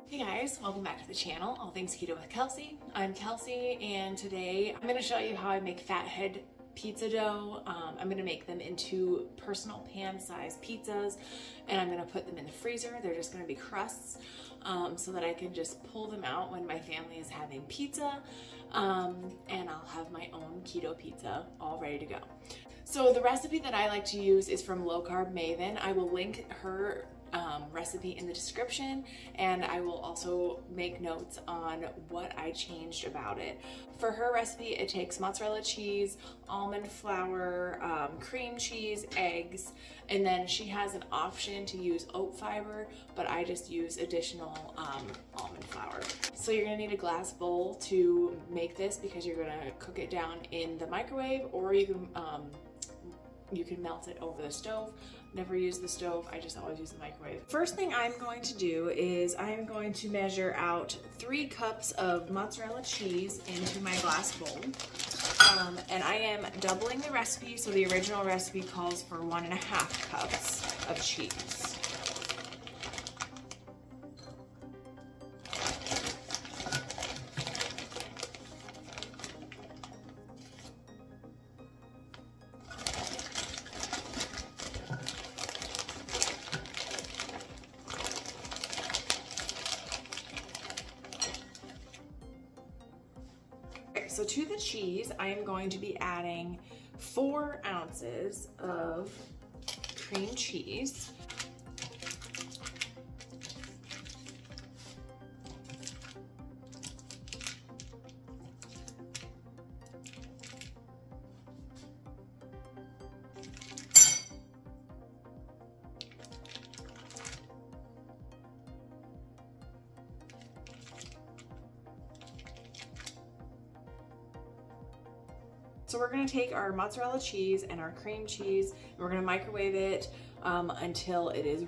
Hey guys, welcome back to the channel, All Things Keto with Kelsey. I'm Kelsey, and today I'm going to show you how I make Fathead pizza dough. I'm going to make them into personal pan-sized pizzas, and I'm going to put them in the freezer. They're just going to be crusts, so that I can just pull them out when my family is having pizza, and I'll have my own keto pizza all ready to go. So the recipe that I like to use is from Low Carb Maven. I will link her recipe in the description, and I will also make notes on what I changed about it. For her recipe, it takes mozzarella cheese, almond flour, cream cheese, eggs, and then she has an option to use oat fiber, but I just use additional almond flour. So you're gonna need a glass bowl to make this because you're gonna cook it down in the microwave, or you can melt it over the stove. Never use the stove, I just always use the microwave. First thing I'm going to do is I'm going to measure out 3 cups of mozzarella cheese into my glass bowl. And I am doubling the recipe, so the original recipe calls for 1.5 cups of cheese. So to the cheese, I am going to be adding 4 ounces of cream cheese. So we're gonna take our mozzarella cheese and our cream cheese, and we're gonna microwave it until it is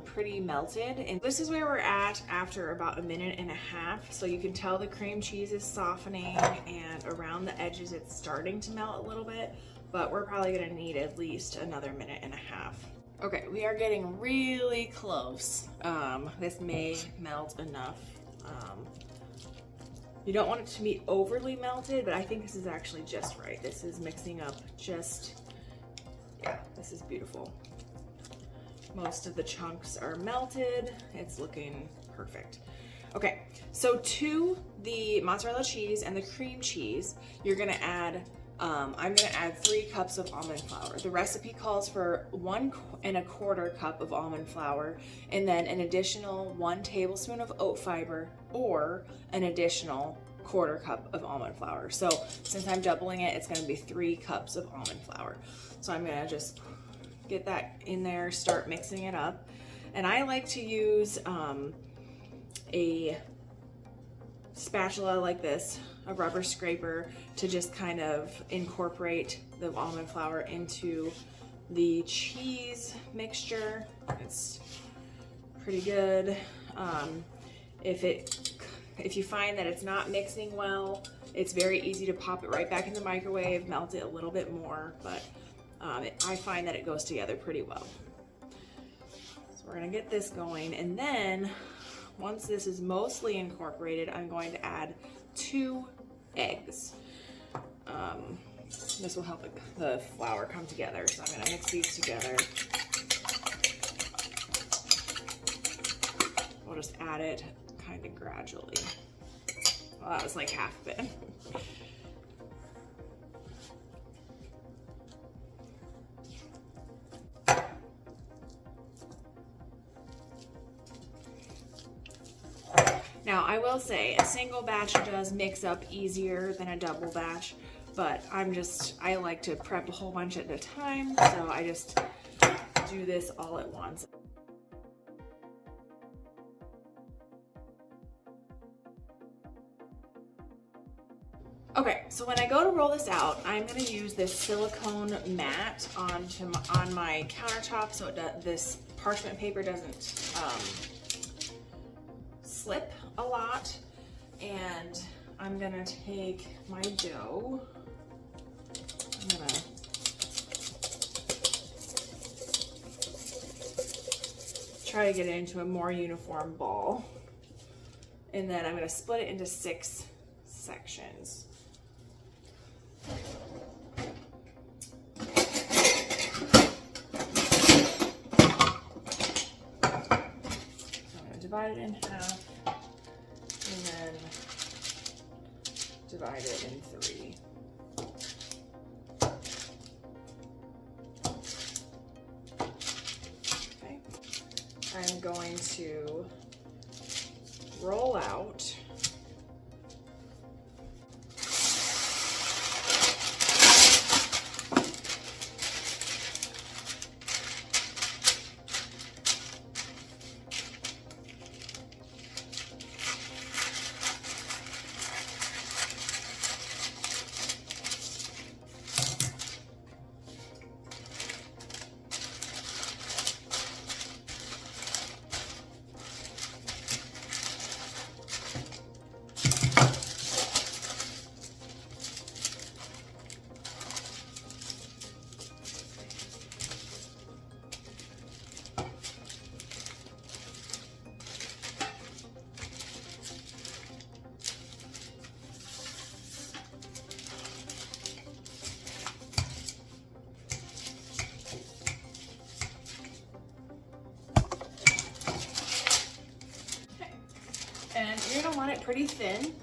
pretty melted. And this is where we're at after about 1.5 minutes. So you can tell the cream cheese is softening, and around the edges it's starting to melt a little bit, but we're probably gonna need at least another 1.5 minutes. Okay, we are getting really close. This may melt enough. You don't want it to be overly melted, but I think this is actually just right. This is mixing up just, yeah, this is beautiful. Most of the chunks are melted. It's looking perfect. Okay, so to the mozzarella cheese and the cream cheese, you're gonna add, I'm gonna add 3 cups of almond flour. The recipe calls for 1.25 cup of almond flour, and then an additional 1 tablespoon of oat fiber, or an additional 1/4 cup of almond flour. So since I'm doubling it, it's gonna be 3 cups of almond flour. So I'm gonna just get that in there, start mixing it up. And I like to use a spatula like this, a rubber scraper, to just kind of incorporate the almond flour into the cheese mixture. It's pretty good. If you find that it's not mixing well, it's very easy to pop it right back in the microwave, melt it a little bit more, but I find that it goes together pretty well. So we're gonna get this going, and then once this is mostly incorporated, I'm going to add 2 eggs. This will help the flour come together, so I'm gonna mix these together. We'll just add it kind of gradually. Well, that was like half of it. Now, I will say a single batch does mix up easier than a double batch, but I like to prep a whole bunch at a time, so I just do this all at once. Okay, so when I go to roll this out, I'm going to use this silicone mat on my countertop, so this parchment paper doesn't slip a lot. And I'm going to take my dough. I'm going to try to get it into a more uniform ball. And then I'm gonna split it into 6 sections. Divide it in half, and then divide it in 3. Okay. I'm going to roll out and you're gonna want it pretty thin,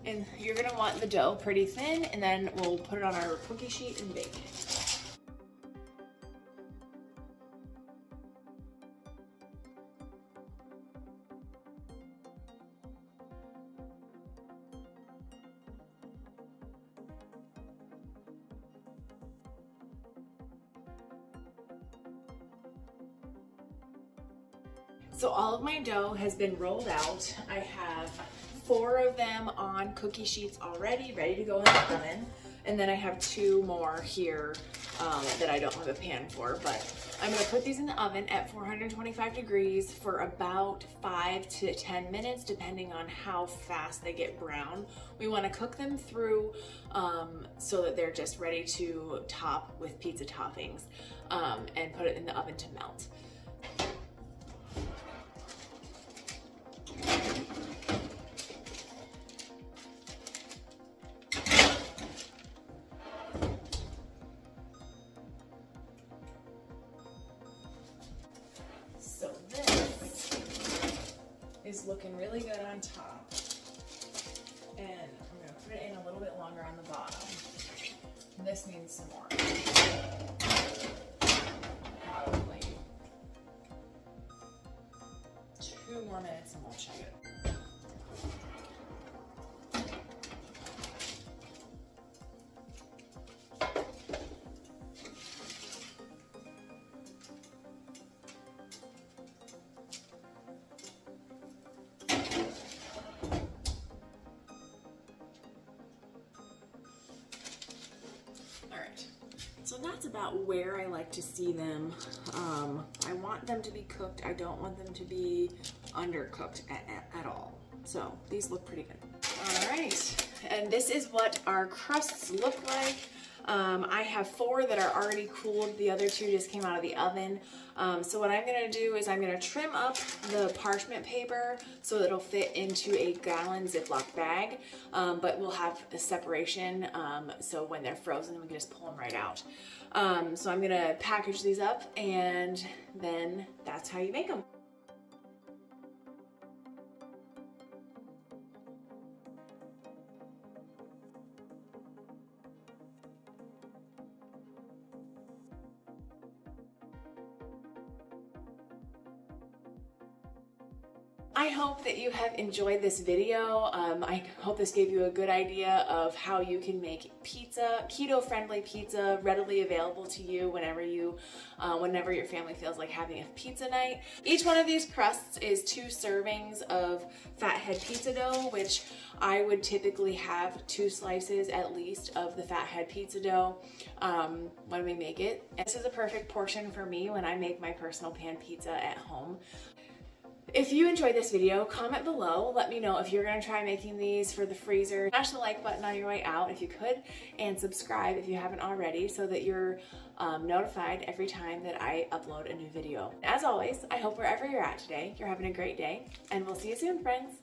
and you're gonna want the dough pretty thin, and then we'll put it on our cookie sheet and bake it. So all of my dough has been rolled out. I have 4 of them on cookie sheets already, ready to go in the oven. And then I have 2 more here that I don't have a pan for, but I'm gonna put these in the oven at 425 degrees for about 5 to 10 minutes, depending on how fast they get brown. We wanna cook them through so that they're just ready to top with pizza toppings and put it in the oven to melt. So this is looking really good on top, and I'm going to put it in a little bit longer on the bottom. This needs some more. Probably 2 more minutes and we'll check it. So that's about where I like to see them. I want them to be cooked. I don't want them to be undercooked at all. So these look pretty good. All right, and this is what our crusts look like. I have 4 that are already cooled. The other 2 just came out of the oven. So what I'm gonna do is I'm gonna trim up the parchment paper so that it'll fit into a gallon Ziploc bag, but we'll have a separation so when they're frozen we can just pull them right out. So I'm gonna package these up, and then that's how you make them. I hope that you have enjoyed this video. I hope this gave you a good idea of how you can make pizza, keto-friendly pizza, readily available to you whenever your family feels like having a pizza night. Each one of these crusts is 2 servings of Fathead pizza dough, which I would typically have 2 slices at least of the Fathead pizza dough when we make it. This is a perfect portion for me when I make my personal pan pizza at home. If you enjoyed this video, comment below. Let me know if you're gonna try making these for the freezer. Smash the like button on your way out if you could, and subscribe if you haven't already so that you're notified every time that I upload a new video. As always, I hope wherever you're at today, you're having a great day, and we'll see you soon, friends.